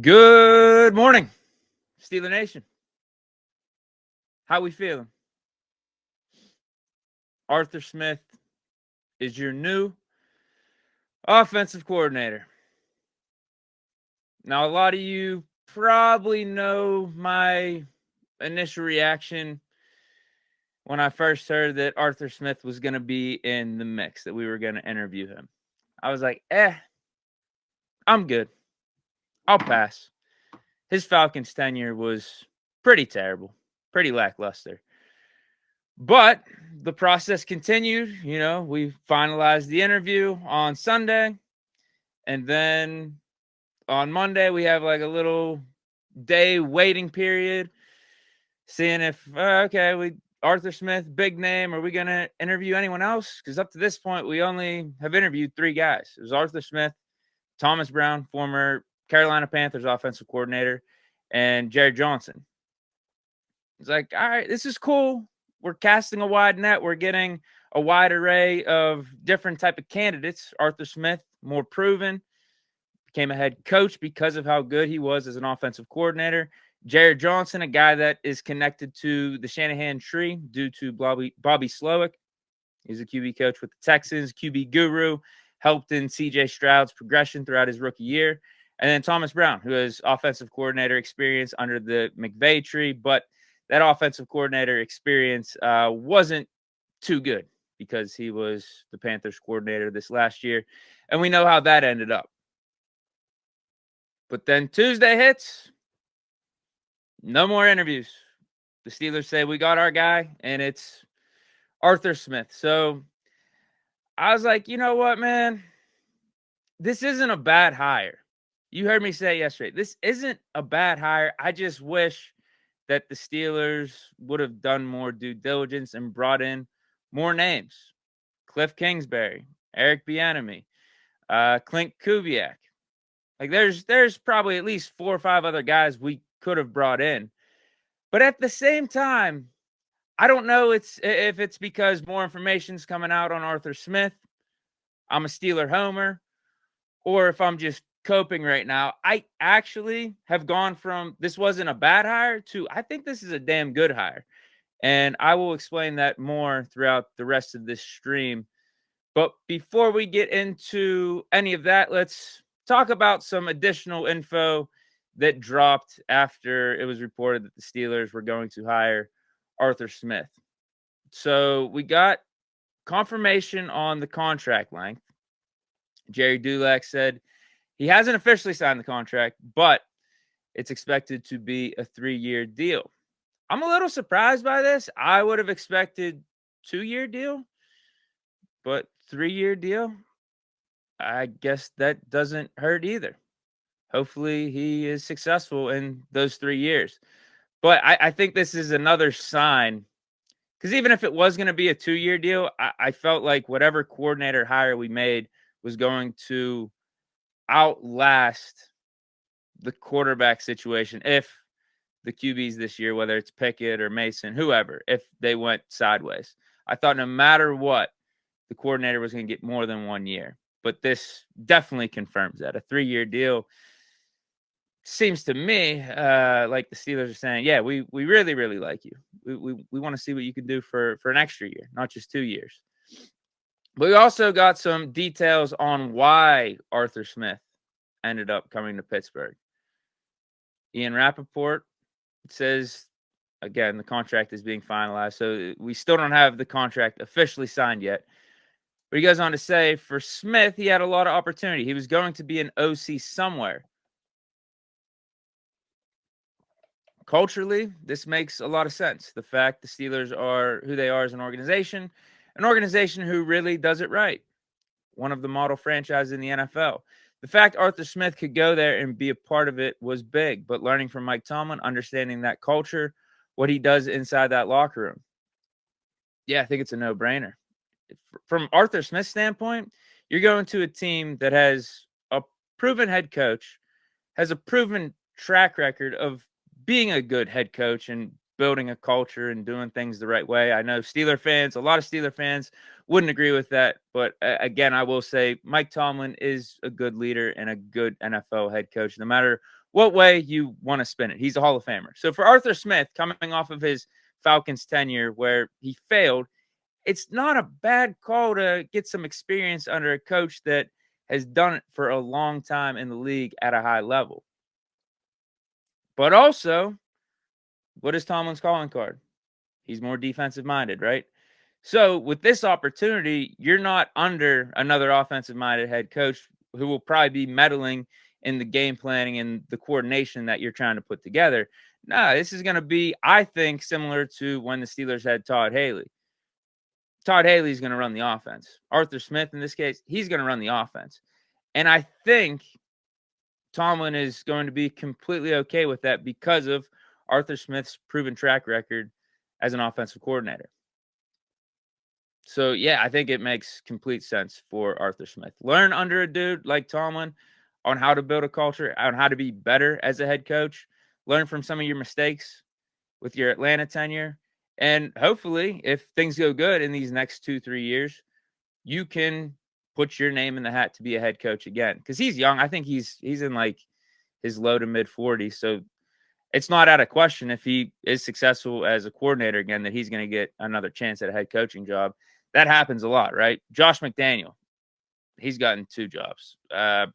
Good morning, Steeler Nation. How we feeling? Arthur Smith is your new offensive coordinator. Now, a lot of you probably know my initial reaction when I first heard that Arthur Smith was going to be in the mix, that we were going to interview him. I was like, I'm good. I'll pass. His Falcons tenure was pretty terrible, pretty lackluster. But the process continued. We finalized the interview on Sunday. And then on Monday, we have like a little day waiting period, seeing if, Arthur Smith, big name. Are we going to interview anyone else? Because up to this point, we only have interviewed 3 guys. It was Arthur Smith, Thomas Brown, former Carolina Panthers offensive coordinator, and Jared Johnson. It's like, all right, this is cool. We're casting a wide net. We're getting a wide array of different type of candidates. Arthur Smith, more proven, became a head coach because of how good he was as an offensive coordinator. Jared Johnson, a guy that is connected to the Shanahan tree due to Bobby Slowick. He's a QB coach with the Texans, QB guru, helped in C.J. Stroud's progression throughout his rookie year. And then Thomas Brown, who has offensive coordinator experience under the McVay tree, but that offensive coordinator experience wasn't too good because he was the Panthers coordinator this last year. And we know how that ended up. But then Tuesday hits, no more interviews. The Steelers say, we got our guy, and it's Arthur Smith. So I was like, you know what, man? This isn't a bad hire. You heard me say yesterday, this isn't a bad hire. I just wish that the Steelers would have done more due diligence and brought in more names. Cliff Kingsbury, Eric Bieniemy, Clint Kubiak. Like there's probably at least 4 or 5 other guys we could have brought in. But at the same time, I don't know if it's because more information's coming out on Arthur Smith. I'm a Steeler homer, or if I'm just coping right now. I actually have gone from this wasn't a bad hire to I think this is a damn good hire. And I will explain that more throughout the rest of this stream. But before we get into any of that, let's talk about some additional info that dropped after it was reported that the Steelers were going to hire Arthur Smith. So we got confirmation on the contract length. Jerry Dulac said he hasn't officially signed the contract, but it's expected to be a 3-year deal. I'm a little surprised by this. I would have expected 2-year deal, but 3-year deal, I guess that doesn't hurt either. Hopefully he is successful in those 3 years. But I think this is another sign, because even if it was going to be a 2-year deal, I felt like whatever coordinator hire we made was going to outlast the quarterback situation if the QBs this year, whether it's Pickett or Mason, whoever, if they went sideways. I thought no matter what, the coordinator was going to get more than 1 year. But this definitely confirms that. A 3-year deal seems to me like the Steelers are saying, yeah, we really, really like you. We want to see what you can do for an extra year, not just 2 years. But we also got some details on why Arthur Smith ended up coming to Pittsburgh. Ian Rappaport says, again, the contract is being finalized, so we still don't have the contract officially signed yet. But he goes on to say, for Smith, he had a lot of opportunity. He was going to be an OC somewhere. Culturally, this makes a lot of sense. The fact the Steelers are who they are as an organization who really does it right. One of the model franchises in the NFL. The fact Arthur Smith could go there and be a part of it was big, but learning from Mike Tomlin, understanding that culture, what he does inside that locker room. Yeah, I think it's a no-brainer. From Arthur Smith's standpoint, you're going to a team that has a proven head coach, has a proven track record of being a good head coach and building a culture and doing things the right way. I know a lot of Steeler fans wouldn't agree with that. But again, I will say Mike Tomlin is a good leader and a good NFL head coach, no matter what way you want to spin it. He's a Hall of Famer. So for Arthur Smith, coming off of his Falcons tenure where he failed, it's not a bad call to get some experience under a coach that has done it for a long time in the league at a high level. But also, what is Tomlin's calling card? He's more defensive minded, right? So with this opportunity, you're not under another offensive minded head coach who will probably be meddling in the game planning and the coordination that you're trying to put together. No, this is going to be, I think, similar to when the Steelers had Todd Haley. Todd Haley is going to run the offense. Arthur Smith, in this case, he's going to run the offense. And I think Tomlin is going to be completely okay with that because of Arthur Smith's proven track record as an offensive coordinator. So, yeah, I think it makes complete sense for Arthur Smith. Learn under a dude like Tomlin on how to build a culture, on how to be better as a head coach. Learn from some of your mistakes with your Atlanta tenure. And hopefully, if things go good in these next 2-3 years, you can put your name in the hat to be a head coach again. Because he's young. I think he's in like his low to mid 40s. So it's not out of question if he is successful as a coordinator again that he's going to get another chance at a head coaching job. That happens a lot, right? Josh McDaniel, he's gotten 2 jobs.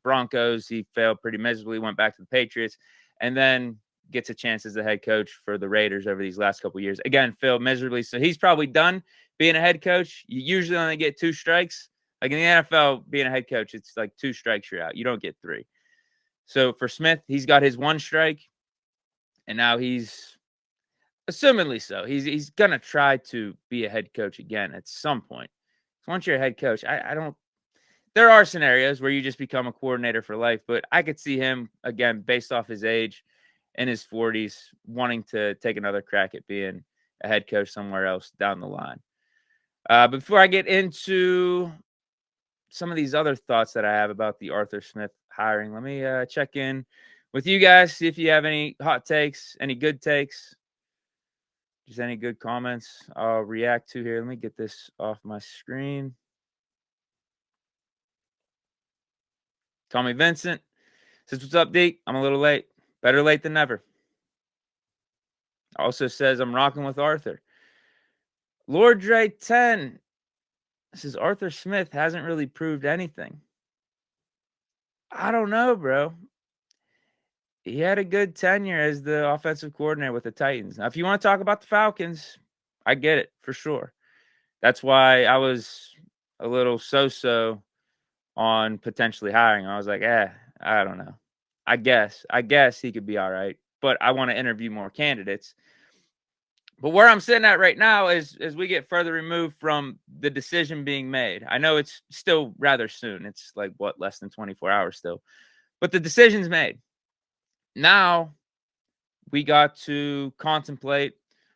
Broncos, he failed pretty miserably, went back to the Patriots, and then gets a chance as the head coach for the Raiders over these last couple of years. Again, failed miserably. So he's probably done being a head coach. You usually only get 2 strikes. Like in the NFL, being a head coach, it's like 2 strikes, you're out. You don't get 3. So for Smith, he's got his 1 strike, and now he's, assumingly so, he's going to try to be a head coach again at some point. So once you're a head coach, I don't, there are scenarios where you just become a coordinator for life, but I could see him, again, based off his age, in his 40s, wanting to take another crack at being a head coach somewhere else down the line. But before I get into some of these other thoughts that I have about the Arthur Smith hiring, let me check in with you guys, see if you have any hot takes, any good takes, just any good comments I'll react to here. Let me get this off my screen. Tommy Vincent says, "What's up, Deke? I'm a little late. Better late than never." Also says, "I'm rocking with Arthur." Lord Dre 10 says, "Arthur Smith hasn't really proved anything." I don't know, bro. He had a good tenure as the offensive coordinator with the Titans. Now, if you want to talk about the Falcons, I get it for sure. That's why I was a little so-so on potentially hiring. I was like, I don't know. I guess he could be all right, but I want to interview more candidates. But where I'm sitting at right now is as we get further removed from the decision being made. I know it's still rather soon. It's like, less than 24 hours still. But the decision's made. Now we got to contemplate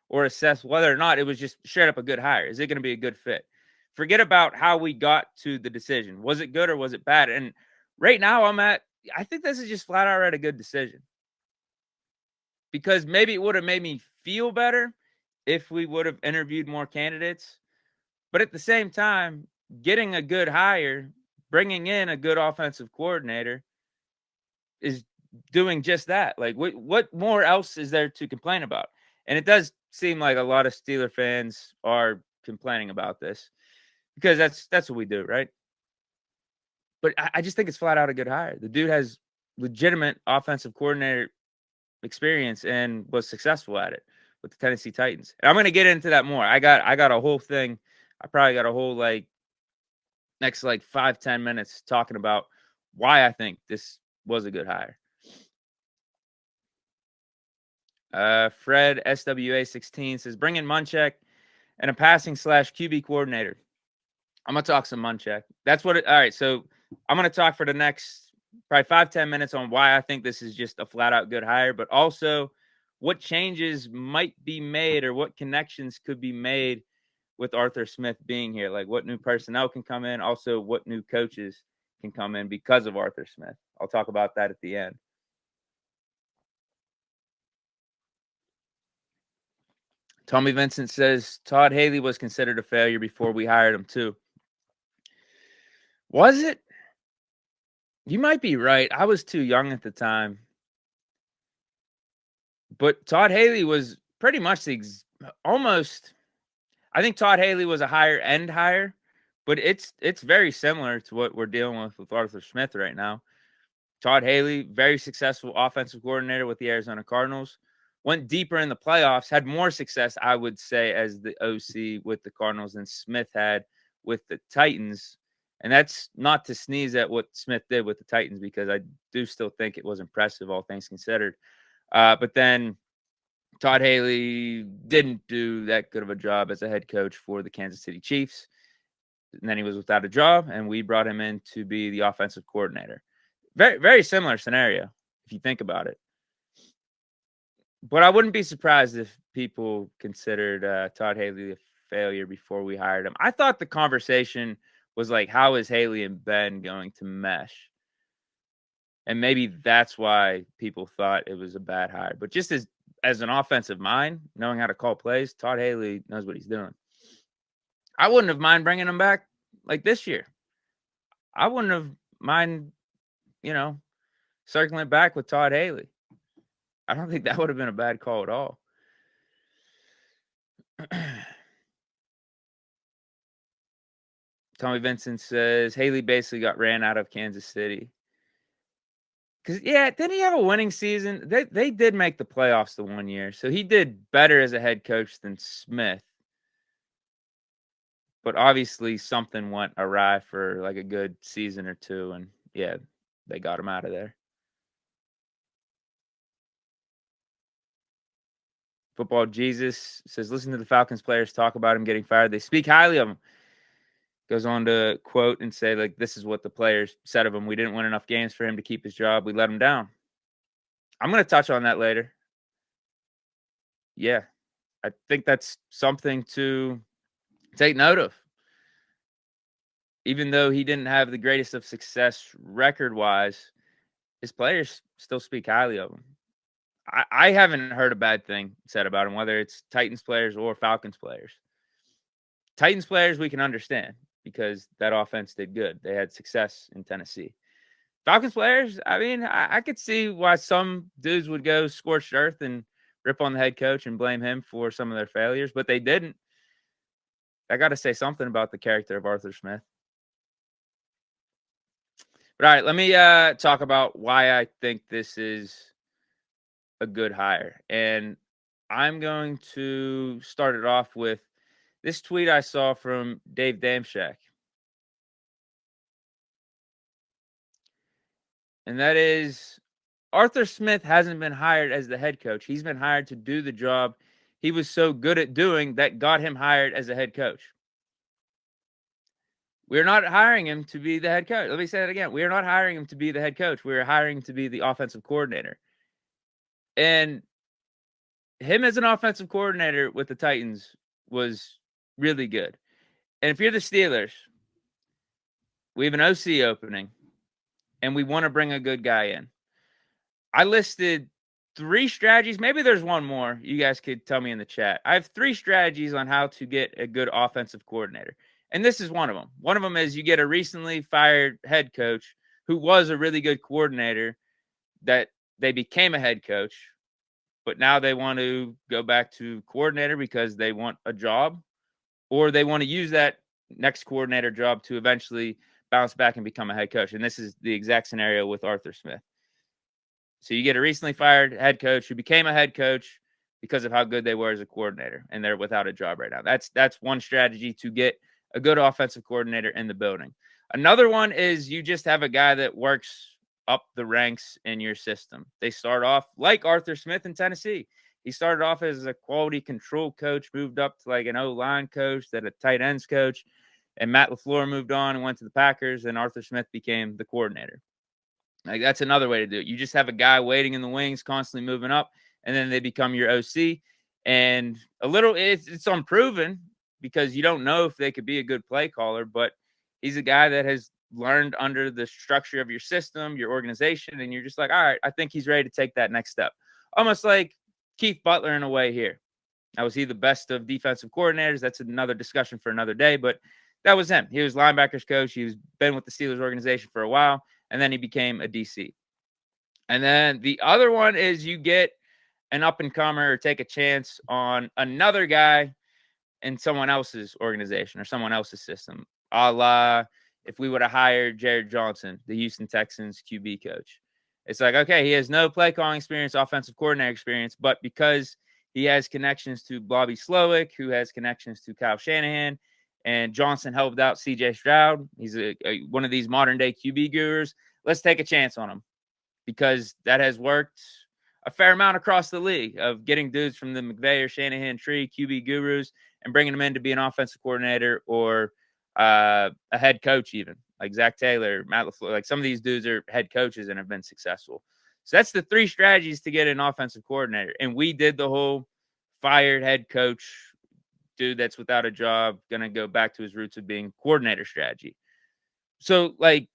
or assess whether or not it was just straight up a good hire. Is it going to be a good fit? Forget about how we got to the decision. Was it good or was it bad? And right now I think this is just flat out a good decision. Because maybe it would have made me feel better if we would have interviewed more candidates. But at the same time, getting a good hire, bringing in a good offensive coordinator is doing just that. Like, what more else is there to complain about? And it does seem like a lot of Steeler fans are complaining about this because that's what we do, right? But I just think it's flat out a good hire. The dude has legitimate offensive coordinator experience and was successful at it with the Tennessee Titans. And I'm going to get into that more. I got a whole thing. I probably got a whole next 5-10 minutes talking about why I think this was a good hire. Fred SWA16 says, "Bring in Munchak and a passing / QB coordinator." I'm going to talk some Munchak. That's what all right. So I'm going to talk for the next probably 5-10 minutes on why I think this is just a flat out good hire, but also what changes might be made or what connections could be made with Arthur Smith being here. Like what new personnel can come in, also what new coaches can come in because of Arthur Smith. I'll talk about that at the end. Tommy Vincent says Todd Haley was considered a failure before we hired him too. Was it? You might be right. I was too young at the time. But Todd Haley was pretty much almost. I think Todd Haley was a higher end hire, but it's very similar to what we're dealing with Arthur Smith right now. Todd Haley, very successful offensive coordinator with the Arizona Cardinals, went deeper in the playoffs, had more success, I would say, as the OC with the Cardinals than Smith had with the Titans. And that's not to sneeze at what Smith did with the Titans, because I do still think it was impressive, all things considered. But then Todd Haley didn't do that good of a job as a head coach for the Kansas City Chiefs. And then he was without a job, and we brought him in to be the offensive coordinator. Very, very similar scenario, if you think about it. But I wouldn't be surprised if people considered Todd Haley a failure before we hired him. I thought the conversation was like, how is Haley and Ben going to mesh? And maybe that's why people thought it was a bad hire. But just as an offensive mind, knowing how to call plays, Todd Haley knows what he's doing. I wouldn't have mind bringing him back like this year. I wouldn't have mind, circling back with Todd Haley. I don't think that would have been a bad call at all. Tommy Vincent says Haley basically got ran out of Kansas City. Because, didn't he have a winning season? They did make the playoffs the one year. So he did better as a head coach than Smith. But obviously something went awry for like a good season or two. And, they got him out of there. Football Jesus says, listen to the Falcons players talk about him getting fired. They speak highly of him. Goes on to quote and say, like, this is what the players said of him. We didn't win enough games for him to keep his job. We let him down. I'm going to touch on that later. Yeah, I think that's something to take note of. Even though he didn't have the greatest of success record-wise, his players still speak highly of him. I haven't heard a bad thing said about him, whether it's Titans players or Falcons players. Titans players, we can understand because that offense did good. They had success in Tennessee. Falcons players, I mean, I could see why some dudes would go scorched earth and rip on the head coach and blame him for some of their failures, but they didn't. I got to say something about the character of Arthur Smith. But all right, let me talk about why I think this is a good hire. And I'm going to start it off with this tweet I saw from Dave Dameshek. And that is, Arthur Smith hasn't been hired as the head coach. He's been hired to do the job he was so good at doing that got him hired as a head coach. We're not hiring him to be the head coach. Let me say that again. We are not hiring him to be the head coach. We're hiring him to be the offensive coordinator. And him as an offensive coordinator with the Titans was really good. And if you're the Steelers, we have an OC opening, and we want to bring a good guy in. I listed 3 strategies. Maybe there's one more. You guys could tell me in the chat. I have 3 strategies on how to get a good offensive coordinator. And this is one of them. One of them is you get a recently fired head coach who was a really good coordinator that they became a head coach, but now they want to go back to coordinator because they want a job, or they want to use that next coordinator job to eventually bounce back and become a head coach. And this is the exact scenario with Arthur Smith. So you get a recently fired head coach who became a head coach because of how good they were as a coordinator, and they're without a job right now. That's one strategy to get a good offensive coordinator in the building. Another one is you just have a guy that works up the ranks in your system. They start off like Arthur Smith in Tennessee. He started off as a quality control coach, moved up to like an O-line coach, then a tight ends coach, and Matt LaFleur moved on and went to the Packers, and Arthur Smith became the coordinator. Like, that's another way to do it. You just have a guy waiting in the wings, constantly moving up, and then they become your OC. And it's unproven because you don't know if they could be a good play caller, but he's a guy that has learned under the structure of your system, your organization, and you're just like, all right, I think he's ready to take that next step. Almost like Keith Butler in a way here. Now, was he the best of defensive coordinators? That's another discussion for another day, but that was him. He was linebackers coach. He was been with the Steelers organization for a while, and then he became a DC. And then the other one is you get an up-and-comer or take a chance on another guy in someone else's organization or someone else's system. A la if we would have hired Jared Johnson, the Houston Texans QB coach. It's like, okay, he has no play calling experience, offensive coordinator experience, but because he has connections to Bobby Slowick, who has connections to Kyle Shanahan, and Johnson helped out CJ Stroud. He's one of these modern-day QB gurus. Let's take a chance on him because that has worked a fair amount across the league of getting dudes from the McVay or Shanahan tree, QB gurus, and bringing them in to be an offensive coordinator or a head coach even, like Zach Taylor, Matt LaFleur. Like some of these dudes are head coaches and have been successful. So that's the three strategies to get an offensive coordinator. And we did the whole fired head coach, dude that's without a job, going to go back to his roots of being coordinator strategy. So, like,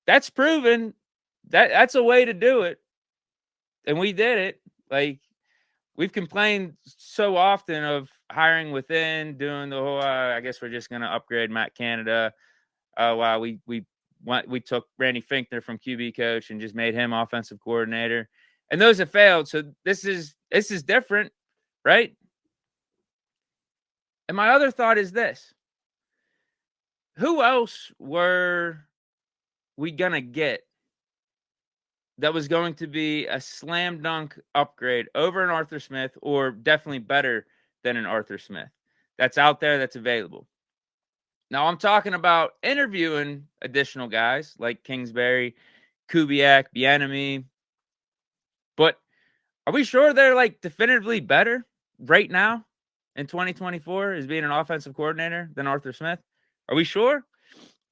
that's proven that's a way to do it. And we did it. Like, we've complained so often of hiring within, doing the whole, I guess we're just going to upgrade Matt Canada. While we took Randy Finkner from QB coach and just made him offensive coordinator. And those have failed. So this is different, right? And my other thought is this. Who else were we going to get that was going to be a slam dunk upgrade over an Arthur Smith, or definitely better than an Arthur Smith that's out there, that's available? Now, I'm talking about interviewing additional guys like Kingsbury, Kubiak, Bieniemy. But are we sure they're like definitively better right now in 2024 as being an offensive coordinator than Arthur Smith? Are we sure?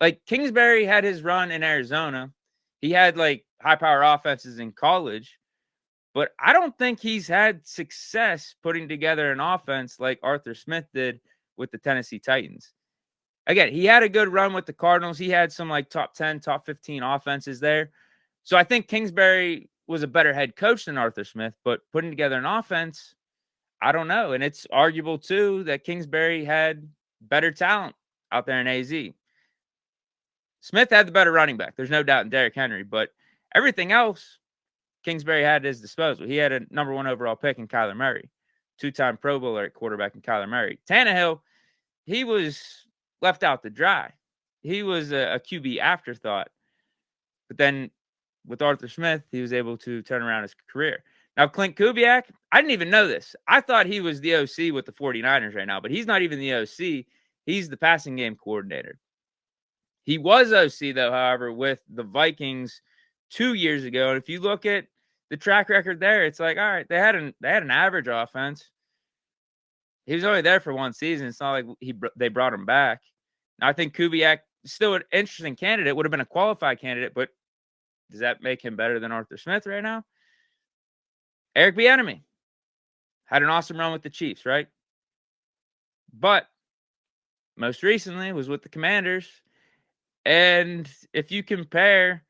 Like Kingsbury had his run in Arizona. He had like high power offenses in college, but I don't think he's had success putting together an offense like Arthur Smith did with the Tennessee Titans. Again, he had a good run with the Cardinals. He had some like top 10, top 15 offenses there. So I think Kingsbury was a better head coach than Arthur Smith, but putting together an offense, I don't know. And it's arguable too that Kingsbury had better talent out there in AZ. Smith had the better running back. There's no doubt in Derrick Henry, but everything else Kingsbury had at his disposal. He had a number 1 overall pick in Kyler Murray, 2-time Pro Bowler at quarterback in Kyler Murray. Tannehill, he was left out to dry. He was a QB afterthought. But then with Arthur Smith, he was able to turn around his career. Now, Clint Kubiak, I didn't even know this. I thought he was the OC with the 49ers right now, but he's not even the OC. He's the passing game coordinator. He was OC, though, however, with the Vikings 2 years ago. And if you look at the track record there, it's like, all right, they had an average offense. He was only there for 1 season. It's not like they brought him back. Now, I think Kubiak is still an interesting candidate, would have been a qualified candidate, but does that make him better than Arthur Smith right now? Eric Bieniemy had an awesome run with the Chiefs, right? But most recently was with the Commanders. And if you compare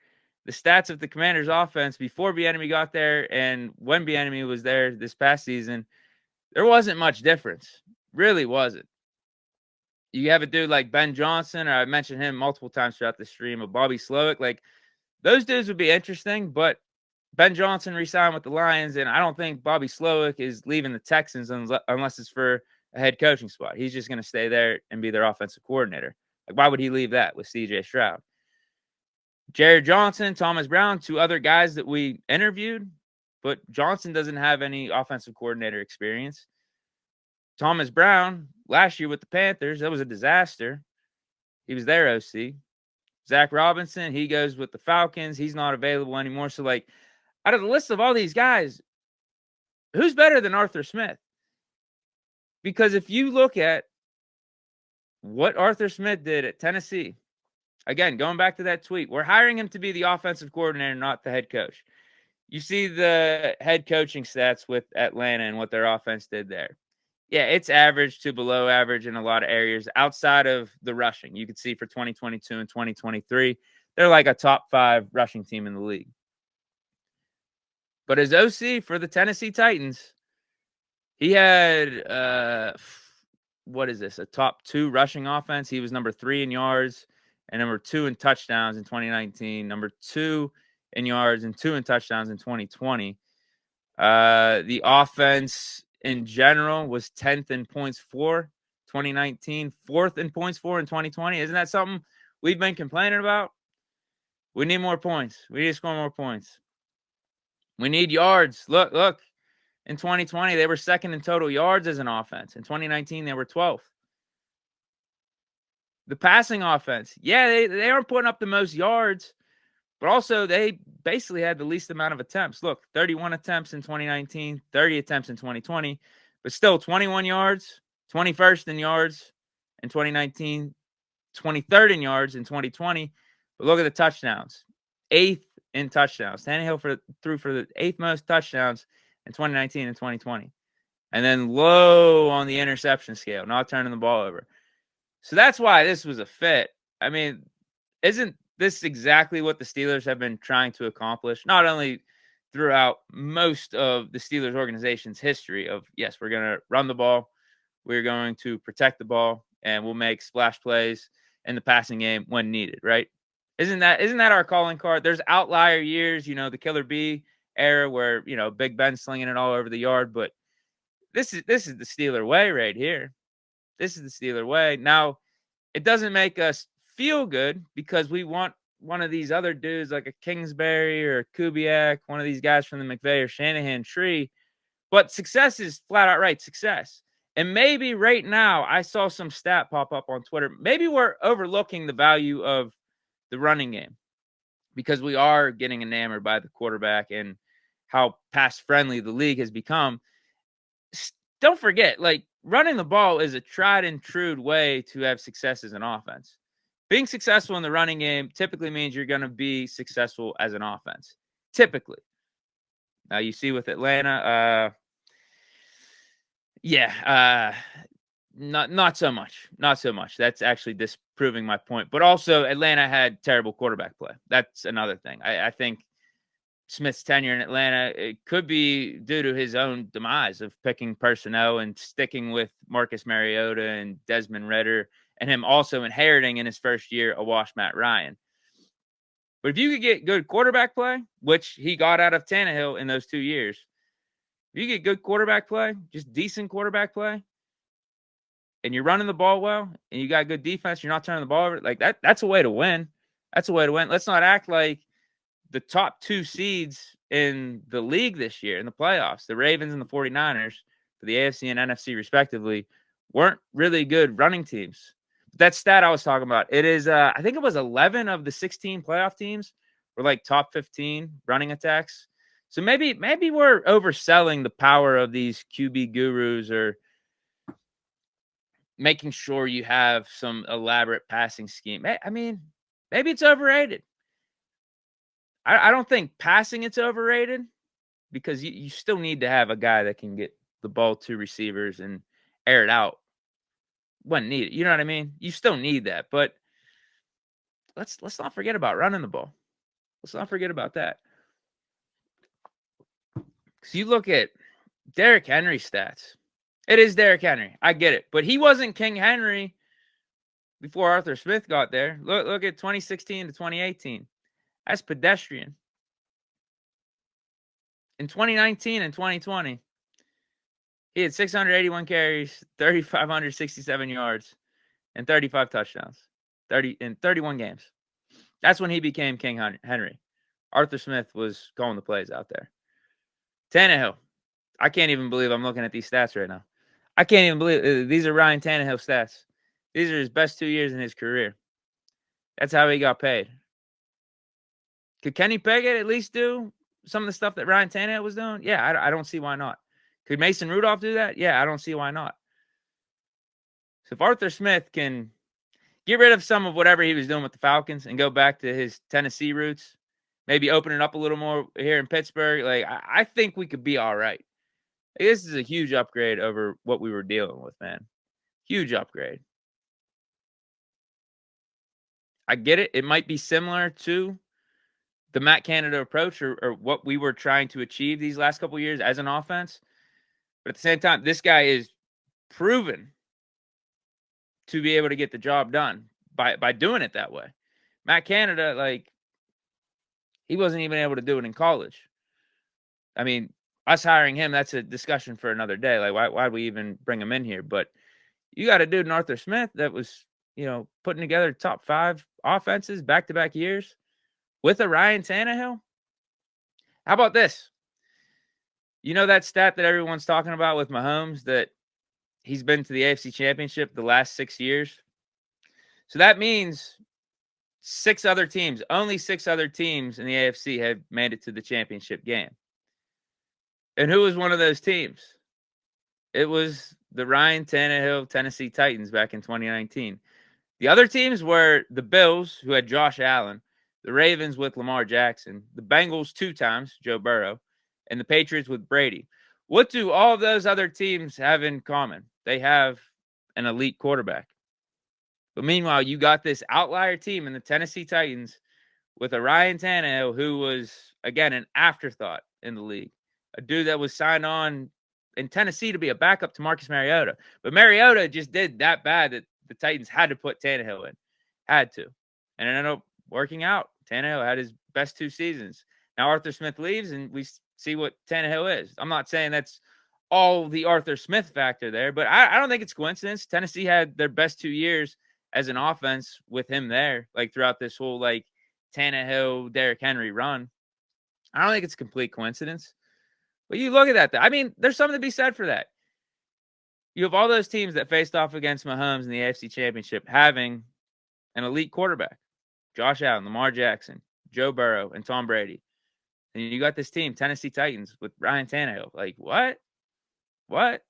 the stats of the Commanders offense before Bieniemy got there and when Bieniemy was there this past season, there wasn't much difference. Really wasn't. You have a dude like Ben Johnson, or I mentioned him multiple times throughout the stream, of Bobby Slowick. Like, those dudes would be interesting, but Ben Johnson re-signed with the Lions, and I don't think Bobby Slowick is leaving the Texans unless it's for a head coaching spot. He's just going to stay there and be their offensive coordinator. Like, why would he leave that with CJ Stroud? Jared Johnson, Thomas Brown, 2 other guys that we interviewed, but Johnson doesn't have any offensive coordinator experience. Thomas Brown, last year with the Panthers, that was a disaster. He was their OC. Zach Robinson, he goes with the Falcons. He's not available anymore. So, like, out of the list of all these guys, who's better than Arthur Smith? Because if you look at what Arthur Smith did at Tennessee, again, going back to that tweet, we're hiring him to be the offensive coordinator, not the head coach. You see the head coaching stats with Atlanta and what their offense did there. Yeah, it's average to below average in a lot of areas outside of the rushing. You could see for 2022 and 2023, they're like a top 5 rushing team in the league. But as OC for the Tennessee Titans, He had what is this? A top 2 rushing offense. He was number 3 in yards and number 2 in touchdowns in 2019, number 2 in yards and 2 in touchdowns in 2020. The offense in general was 10th in points for 2019, 4th in points for in 2020. Isn't that something we've been complaining about? We need more points. We need to score more points. We need yards. Look. In 2020, they were 2nd in total yards as an offense. In 2019, they were 12th. The passing offense, yeah, they aren't putting up the most yards, but also they basically had the least amount of attempts. Look, 31 attempts in 2019, 30 attempts in 2020, but still 21 yards, 21st in yards in 2019, 23rd in yards in 2020. But look at the touchdowns, 8th in touchdowns. Tannehill threw for the 8th most touchdowns in 2019 and 2020. And then low on the interception scale, not turning the ball over. So that's why this was a fit. I mean, isn't this exactly what the Steelers have been trying to accomplish? Not only throughout most of the Steelers organization's history of, yes, we're going to run the ball, we're going to protect the ball, and we'll make splash plays in the passing game when needed, right? Isn't that our calling card? There's outlier years, the Killer Bee era where, Big Ben slinging it all over the yard, but this is the Steeler way right here. This is the Steeler way. Now, it doesn't make us feel good because we want one of these other dudes like a Kingsbury or a Kubiak, one of these guys from the McVay or Shanahan tree, but success is flat out right success. And maybe right now, I saw some stat pop up on Twitter. Maybe we're overlooking the value of the running game because we are getting enamored by the quarterback and how pass-friendly the league has become. Don't forget, running the ball is a tried and true way to have success as an offense. Being successful in the running game typically means you're going to be successful as an offense. Typically. Now, you see with Atlanta, not so much. Not so much. That's actually disproving my point. But also, Atlanta had terrible quarterback play. That's another thing. I think Smith's tenure in Atlanta, it could be due to his own demise of picking personnel and sticking with Marcus Mariota and Desmond Ridder, and him also inheriting in his first year a wash Matt Ryan. But if you could get good quarterback play, which he got out of Tannehill in those 2 years, if you get good quarterback play, just decent quarterback play, and you're running the ball well, and you got good defense, you're not turning the ball over, that's a way to win. That's a way to win. Let's not act like the top 2 seeds in the league this year in the playoffs, the Ravens and the 49ers, for the AFC and NFC respectively, weren't really good running teams. But that stat I was talking about, it is, I think it was 11 of the 16 playoff teams were top 15 running attacks. So maybe we're overselling the power of these QB gurus or making sure you have some elaborate passing scheme. I mean, maybe it's overrated. I don't think passing it's overrated because you still need to have a guy that can get the ball to receivers and air it out when needed. You know what I mean? You still need that, but let's not forget about running the ball. Let's not forget about that. Because you look at Derrick Henry's stats. It is Derrick Henry. I get it. But he wasn't King Henry before Arthur Smith got there. Look at 2016 to 2018. That's pedestrian. In 2019 and 2020, he had 681 carries, 3,567 yards, and 35 touchdowns. 31 games. That's when he became King Henry. Arthur Smith was calling the plays out there. Tannehill. I can't even believe I'm looking at these stats right now. I can't even believe these are Ryan Tannehill stats. These are his best 2 years in his career. That's how he got paid. Could Kenny Pickett at least do some of the stuff that Ryan Tannehill was doing? Yeah, I don't see why not. Could Mason Rudolph do that? Yeah, I don't see why not. So if Arthur Smith can get rid of some of whatever he was doing with the Falcons and go back to his Tennessee roots, maybe open it up a little more here in Pittsburgh, I think we could be all right. This is a huge upgrade over what we were dealing with, man. Huge upgrade. I get it. It might be similar to the Matt Canada approach or what we were trying to achieve these last couple of years as an offense. But at the same time, this guy is proven to be able to get the job done by doing it that way. Matt Canada, like, he wasn't even able to do it in college. I mean, us hiring him, that's a discussion for another day. Like, why'd we even bring him in here? But you got a dude in Arthur Smith that was, putting together top 5 offenses back-to-back years with a Ryan Tannehill. How about this? You know that stat that everyone's talking about with Mahomes, that he's been to the AFC Championship the last 6 years? So that means only 6 other teams in the AFC have made it to the championship game. And who was one of those teams? It was the Ryan Tannehill Tennessee Titans back in 2019. The other teams were the Bills, who had Josh Allen, the Ravens with Lamar Jackson, the Bengals 2 times, Joe Burrow, and the Patriots with Brady. What do all of those other teams have in common? They have an elite quarterback. But meanwhile, you got this outlier team in the Tennessee Titans with a Ryan Tannehill who was, again, an afterthought in the league. A dude that was signed on in Tennessee to be a backup to Marcus Mariota. But Mariota just did that bad that the Titans had to put Tannehill in. Had to. And it ended up working out. Tannehill had his best 2 seasons. Now Arthur Smith leaves, and we see what Tannehill is. I'm not saying that's all the Arthur Smith factor there, but I don't think it's coincidence. Tennessee had their best 2 years as an offense with him there, like throughout this whole like Tannehill, Derrick Henry run. I don't think it's a complete coincidence. But you look at that. I mean, there's something to be said for that. You have all those teams that faced off against Mahomes in the AFC Championship having an elite quarterback. Josh Allen, Lamar Jackson, Joe Burrow, and Tom Brady. And you got this team, Tennessee Titans, with Ryan Tannehill. Like, what? What?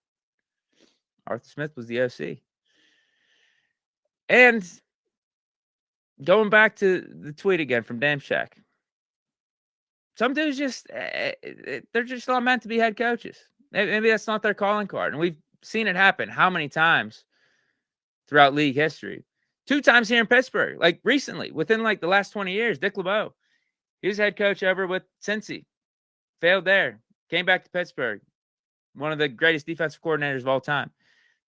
Arthur Smith was the OC. And going back to the tweet again from Munchak. Some dudes just, they're just not meant to be head coaches. Maybe that's not their calling card. And we've seen it happen how many times throughout league history? 2 times here in Pittsburgh, like recently, within like the last 20 years. Dick LeBeau, he was head coach over with Cincy. Failed there. Came back to Pittsburgh. One of the greatest defensive coordinators of all time.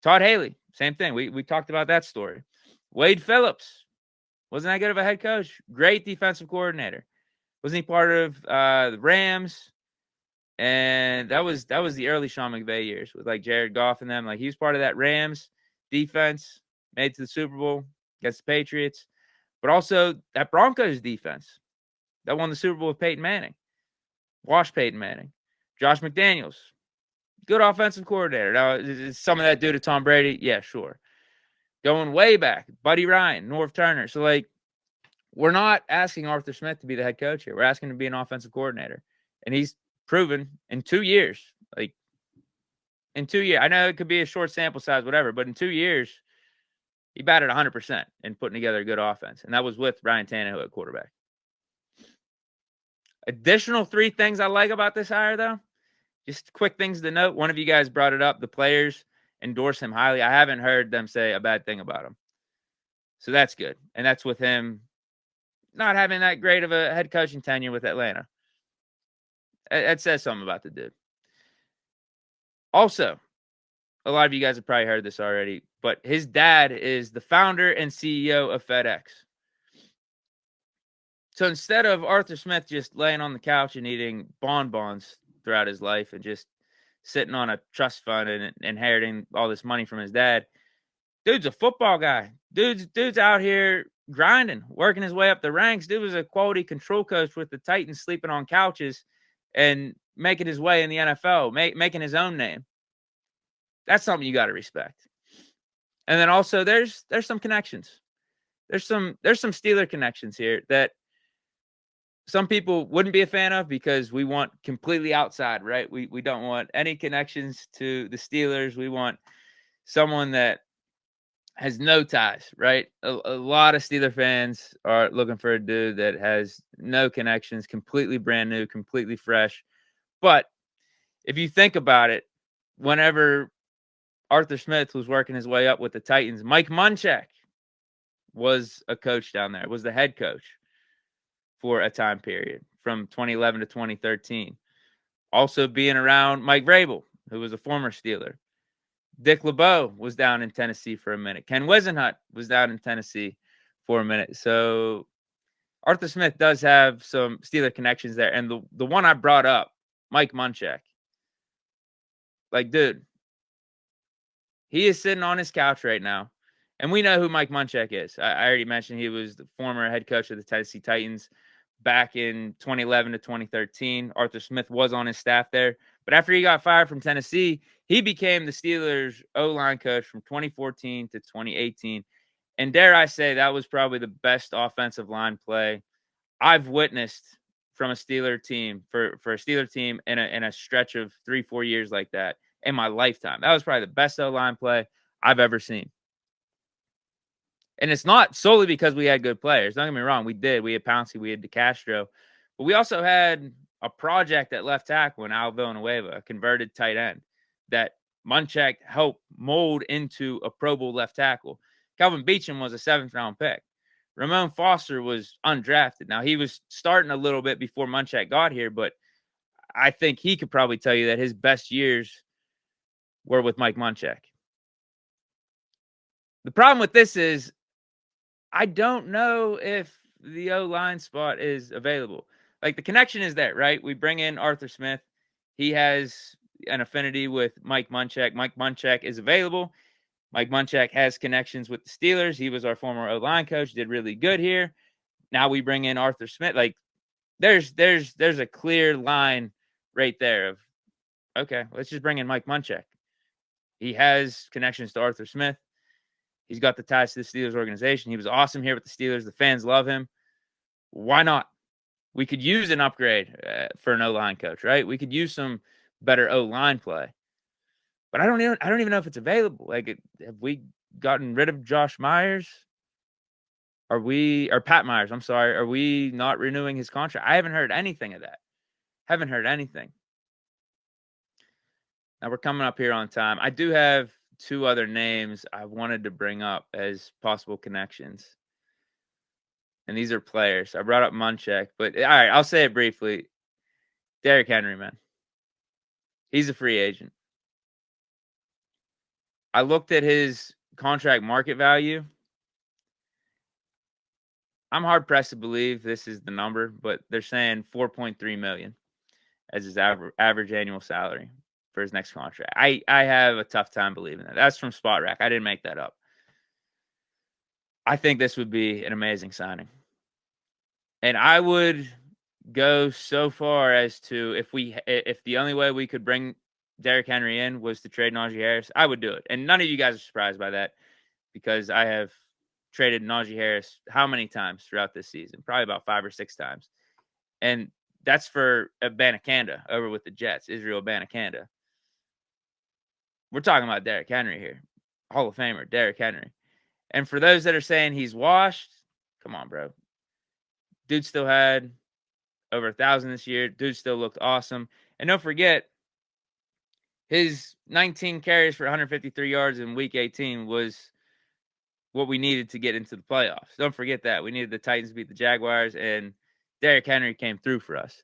Todd Haley, same thing. We talked about that story. Wade Phillips, wasn't that good of a head coach? Great defensive coordinator. Wasn't he part of the Rams? And that was the early Sean McVay years with like Jared Goff and them. Like, he was part of that Rams defense, made it to the Super Bowl against the Patriots, but also that Broncos defense that won the Super Bowl with Peyton Manning. Wash Peyton Manning. Josh McDaniels, good offensive coordinator. Now, is some of that due to Tom Brady? Yeah, sure. Going way back, Buddy Ryan, Norv Turner. So, like, we're not asking Arthur Smith to be the head coach here. We're asking him to be an offensive coordinator. And he's proven in 2 years, like in 2 years, I know it could be a short sample size, whatever, but in 2 years, he batted 100% in putting together a good offense. And that was with Ryan Tannehill at quarterback. Additional 3 things I like about this hire, though. Just quick things to note. One of you guys brought it up. The players endorse him highly. I haven't heard them say a bad thing about him. So that's good. And that's with him not having that great of a head coaching tenure with Atlanta. It says something about the dude. Also, a lot of you guys have probably heard this already, but his dad is the founder and CEO of FedEx. So instead of Arthur Smith just laying on the couch and eating bonbons throughout his life and just sitting on a trust fund and inheriting all this money from his dad, dude's a football guy. Dude's out here grinding, working his way up the ranks. Dude was a quality control coach with the Titans, sleeping on couches and making his way in the NFL, making his own name. That's something you got to respect. And then also there's some connections. There's some Steeler connections here that some people wouldn't be a fan of because we want completely outside, right? We don't want any connections to the Steelers. We want someone that has no ties, right? A lot of Steeler fans are looking for a dude that has no connections, completely brand new, completely fresh. But if you think about it, whenever Arthur Smith was working his way up with the Titans, Mike Munchak was a coach down there, was the head coach for a time period from 2011 to 2013. Also being around Mike Vrabel, who was a former Steeler. Dick LeBeau was down in Tennessee for a minute. Ken Wisenhunt was down in Tennessee for a minute. So Arthur Smith does have some Steeler connections there. And the one I brought up, Mike Munchak. Like, dude, he is sitting on his couch right now. And we know who Mike Munchak is. I already mentioned he was the former head coach of the Tennessee Titans back in 2011 to 2013. Arthur Smith was on his staff there. But after he got fired from Tennessee, he became the Steelers' O-line coach from 2014 to 2018. And dare I say, that was probably the best offensive line play I've witnessed from a Steeler team for a Steeler team in a stretch of 3-4 years like that in my lifetime. That was probably the best O-line play I've ever seen. And it's not solely because we had good players. Don't get me wrong. We did. We had Pouncey. We had DeCastro. But we also had a project at left tackle in Al Villanueva, a converted tight end that Munchak helped mold into a Pro Bowl left tackle. Kelvin Beachum was a 7th-round pick. Ramon Foster was undrafted. Now, he was starting a little bit before Munchak got here, but I think he could probably tell you that his best years were with Mike Munchak. The problem with this is I don't know if the O-line spot is available. Like, the connection is there, right? We bring in Arthur Smith. He has an affinity with Mike Munchak. Mike Munchak is available. Mike Munchak has connections with the Steelers. He was our former O-line coach, did really good here. Now we bring in Arthur Smith. Like, there's a clear line right there of, okay, let's just bring in Mike Munchak. He has connections to Arthur Smith. He's got the ties to the Steelers organization. He was awesome here with the Steelers. The fans love him. Why not? We could use an upgrade for an O-line coach, right? We could use some better O-line play. But I don't even know if it's available. Like, have we gotten rid of Josh Myers? Or Pat Myers, I'm sorry. Are we not renewing his contract? I haven't heard anything of that. Haven't heard anything. Now we're coming up here on time. I do have 2 other names I wanted to bring up as possible connections. And these are players. I brought up Munchak, but all right, I'll say it briefly. Derrick Henry, man. He's a free agent. I looked at his contract market value. I'm hard-pressed to believe this is the number, but they're saying $4.3 million as his average annual salary for his next contract. I have a tough time believing that. That's from Spot Rack. I didn't make that up. I think this would be an amazing signing. And I would go so far as to, if the only way we could bring Derrick Henry in was to trade Najee Harris, I would do it. And none of you guys are surprised by that because I have traded Najee Harris how many times throughout this season? Probably about 5 or 6 times. And that's for Abanikanda over with the Jets, Israel Abanikanda. We're talking about Derrick Henry here. Hall of Famer, Derrick Henry. And for those that are saying he's washed, come on, bro. Dude still had over 1,000 this year. Dude still looked awesome. And don't forget, his 19 carries for 153 yards in Week 18 was what we needed to get into the playoffs. Don't forget that. We needed the Titans to beat the Jaguars, and Derrick Henry came through for us.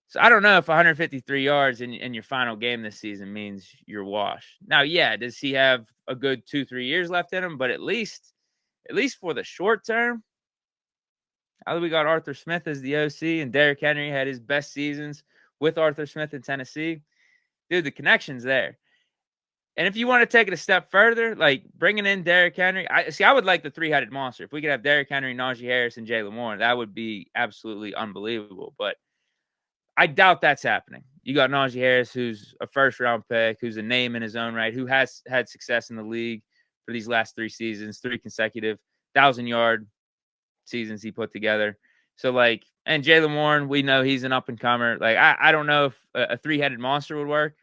So I don't know if 153 yards in your final game this season means you're washed. Now, yeah, does he have a good 2-3 years left in him? But at least for the short term, now that we got Arthur Smith as the OC and Derrick Henry had his best seasons with Arthur Smith in Tennessee, dude, the connection's there. And if you want to take it a step further, like bringing in Derrick Henry, I would like the 3-headed monster. If we could have Derrick Henry, Najee Harris, and Jaylen Warren, that would be absolutely unbelievable. But I doubt that's happening. You got Najee Harris, who's a first-round pick, who's a name in his own right, who has had success in the league for these last 3 seasons, 3 consecutive 1,000-yard seasons he put together. So, like, and Jaylen Warren, we know he's an up-and-comer. Like, I don't know if a 3-headed monster would work.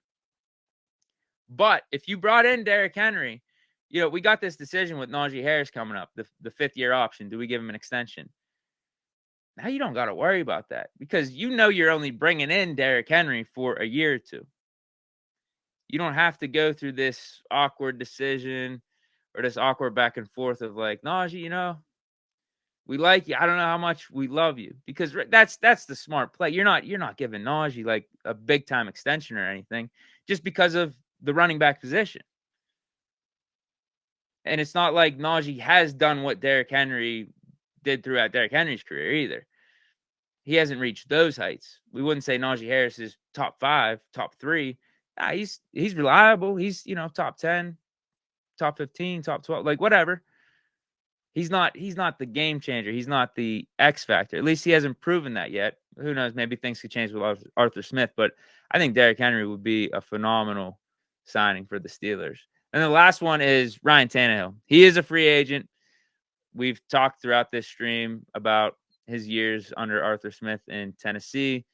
But if you brought in Derrick Henry, we got this decision with Najee Harris coming up, the 5th-year option. Do we give him an extension? Now you don't got to worry about that because you're only bringing in Derrick Henry for a year or 2. You don't have to go through this awkward decision or this awkward back and forth of like, Najee, We like you. I don't know how much we love you, because that's the smart play. You're not giving Najee like a big time extension or anything just because of the running back position. And it's not like Najee has done what Derrick Henry did throughout Derrick Henry's career either. He hasn't reached those heights. We wouldn't say Najee Harris is top 5, top 3. Nah, he's reliable. He's, top 10, top 15, top 12, like whatever. He's not the game changer. He's not the X factor. At least he hasn't proven that yet. Who knows? Maybe things could change with Arthur Smith, but I think Derrick Henry would be a phenomenal signing for the Steelers. And the last one is Ryan Tannehill. He is a free agent. We've talked throughout this stream about his years under Arthur Smith in Tennessee.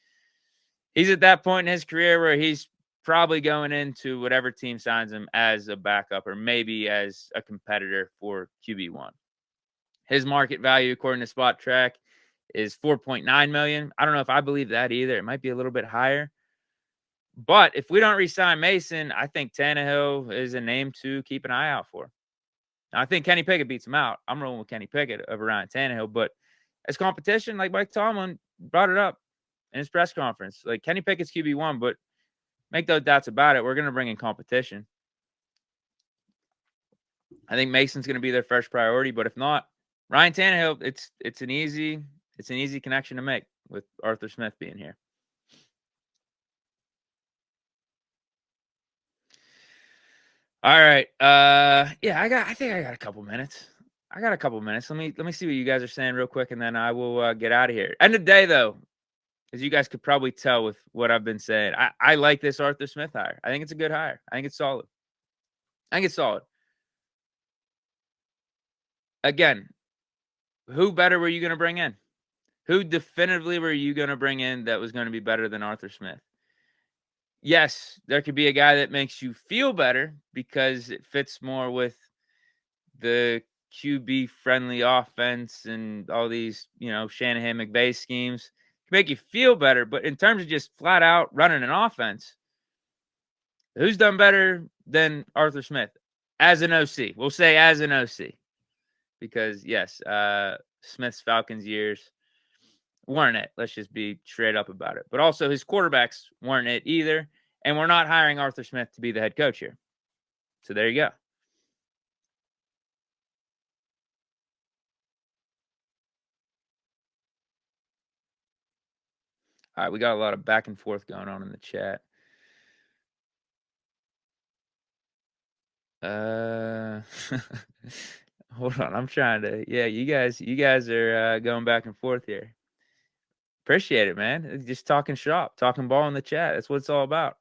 He's at that point in his career where he's probably going into whatever team signs him as a backup or maybe as a competitor for QB1. His market value, according to Spot Track, is $4.9 million. I don't know if I believe that either. It might be a little bit higher. But if we don't re-sign Mason, I think Tannehill is a name to keep an eye out for. Now, I think Kenny Pickett beats him out. I'm rolling with Kenny Pickett over Ryan Tannehill. But as competition, like Mike Tomlin brought it up in his press conference, like Kenny Pickett's QB1, but make no doubts about it, we're going to bring in competition. I think Mason's going to be their first priority, but if not, Ryan Tannehill, it's an easy connection to make with Arthur Smith being here. All right. I think I got a couple minutes. Let me see what you guys are saying real quick, and then I will get out of here. End of the day, though, as you guys could probably tell with what I've been saying, I like this Arthur Smith hire. I think it's a good hire. I think it's solid. Again, who better were you going to bring in? Who definitively were you going to bring in that was going to be better than Arthur Smith? Yes, there could be a guy that makes you feel better because it fits more with the QB-friendly offense and all these, Shanahan McVay schemes. It can make you feel better, but in terms of just flat out running an offense, who's done better than Arthur Smith as an OC? We'll say as an OC because, yes, Smith's Falcons years weren't it. Let's just be straight up about it. But also his quarterbacks weren't it either. And we're not hiring Arthur Smith to be the head coach here. So there you go. All right, we got a lot of back and forth going on in the chat. Hold on. I'm trying to. Yeah, you guys are going back and forth here. Appreciate it, man. Just talking shop, talking ball in the chat. That's what it's all about.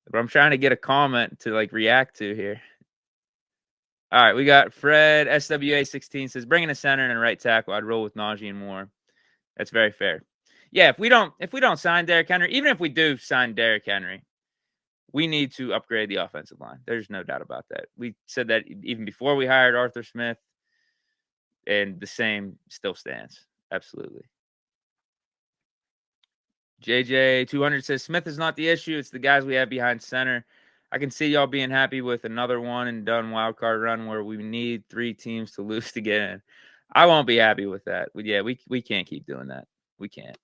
But I'm trying to get a comment to react to here. All right, we got Fred SWA16 says bringing a center and a right tackle. I'd roll with Najee and Moore. That's very fair. Yeah, if we don't sign Derrick Henry, even if we do sign Derrick Henry, we need to upgrade the offensive line. There's no doubt about that. We said that even before we hired Arthur Smith, and the same still stands. Absolutely. JJ200 says Smith is not the issue. It's the guys we have behind center. I can see y'all being happy with another one and done wild card run where we need 3 teams to lose to get in. I won't be happy with that. Yeah, we can't keep doing that. We can't.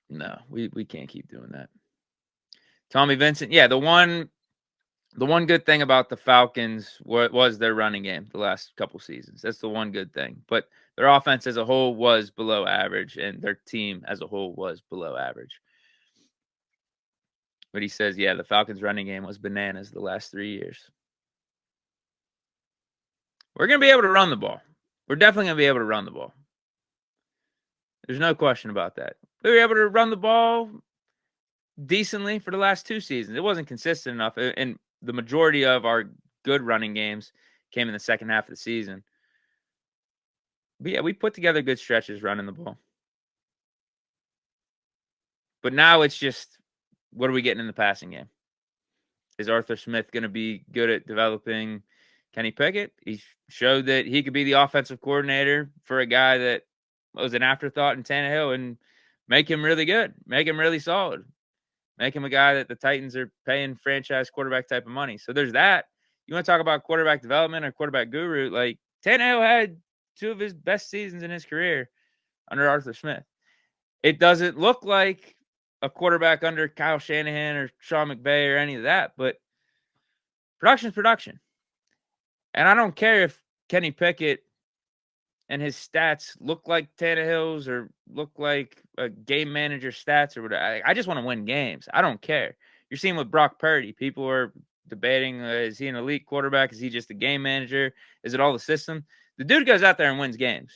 No, we can't keep doing that. Tommy Vincent, yeah, the one good thing about the Falcons was their running game the last couple seasons. That's the one good thing. But their offense as a whole was below average, and their team as a whole was below average. But he says, yeah, the Falcons' running game was bananas the last 3 years. We're going to be able to run the ball. We're definitely going to be able to run the ball. There's no question about that. We were able to run the ball decently for the last 2 seasons. It wasn't consistent enough, and the majority of our good running games came in the second half of the season. But yeah, we put together good stretches running the ball. But now it's just, what are we getting in the passing game? Is Arthur Smith going to be good at developing Kenny Pickett? He showed that he could be the offensive coordinator for a guy that was an afterthought in Tannehill and make him really good, make him really solid, make him a guy that the Titans are paying franchise quarterback type of money. So there's that. you want to talk about quarterback development or quarterback guru? Like Tannehill had 2 of his best seasons in his career under Arthur Smith. It doesn't look like a quarterback under Kyle Shanahan or Sean McVay or any of that, but production is production. And I don't care if Kenny Pickett and his stats look like Tannehill's or look like a game manager stats or whatever. I just want to win games. I don't care. You're seeing with Brock Purdy. People are debating, is he an elite quarterback? Is he just a game manager? Is it all the system? The dude goes out there and wins games.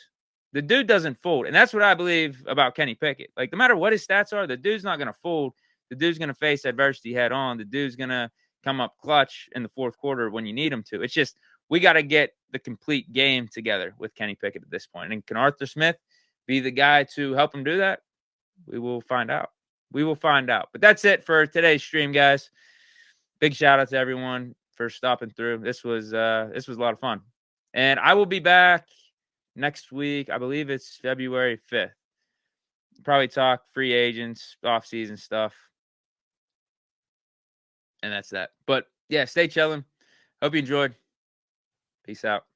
The dude doesn't fold. And that's what I believe about Kenny Pickett. Like, no matter what his stats are, the dude's not going to fold. The dude's going to face adversity head on. The dude's going to come up clutch in the fourth quarter when you need him to. It's just, we got to get the complete game together with Kenny Pickett at this point. And can Arthur Smith be the guy to help him do that? We will find out. We will find out. But that's it for today's stream, guys. Big shout out to everyone for stopping through. This was a lot of fun. And I will be back next week. I believe it's February 5th. Probably talk free agents, off-season stuff. And that's that. But yeah, stay chilling. Hope you enjoyed. Peace out.